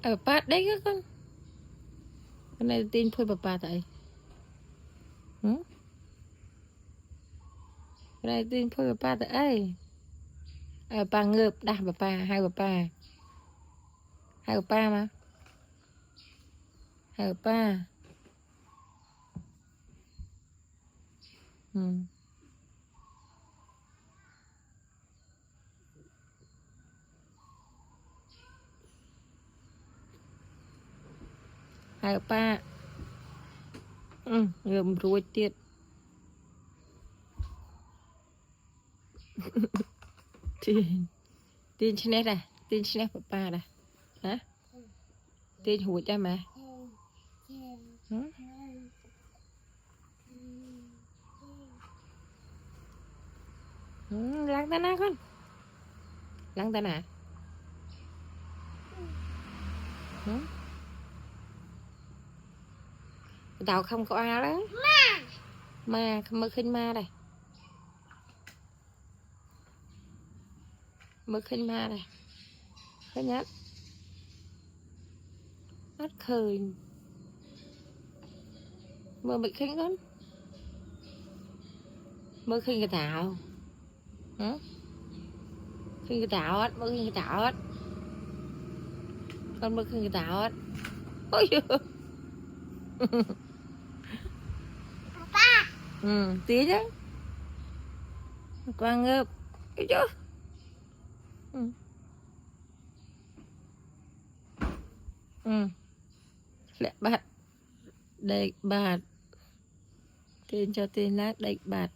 Ở ba đấy các con. Cái này tin thôi bà tại. Cái này tin thôi bà tại ấy. Ở bà ngợp đà bà hai bà. Hai bà mà. Hai bà. Hai bà. Ngợm ruột tiệt. Tin trên này tin trên này bà này. Hả? Tin hụt ra mà. Lăng ta na con. Lăng ta nà. Tao không có a đó. Ma mơ khinh ma đây. Mơ khinh ma đây. Cái nhát. Mắt khơi. Mơ bị khinh con. Mơ khinh cái tạo. Khinh cái tạo hết. Mơ khinh cái tạo hết. Con mơ khinh cái tạo hết. Ôi dồi. Tí chứ. Qua ngợp. Cái chứ. Lẹ bạt. Đệch bạt. Tên cho tên lát đệch bạt.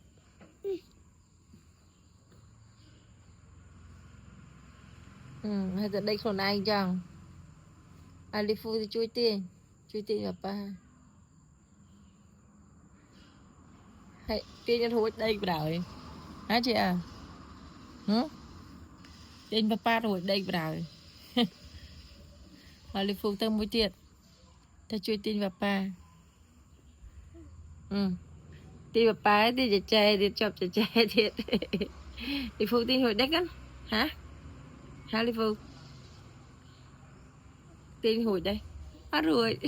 Hay là đây khổ này chẳng. Ai đi phu thì chui tiền. Chui tiền vào ba. Hay tiền cho thôi đây rồi. Hả chị à? Tiền vào ba rồi đây rồi. Ai đi phu tâm mũi tiệt. Ta chui tiền vào ba. Tiền vào ba thì chả chè thì chọc chả chè thiệt. Đi phu tiền hồi đấy á. Hả? Hả đi phu? Tiền hồi đây. Hết rồi.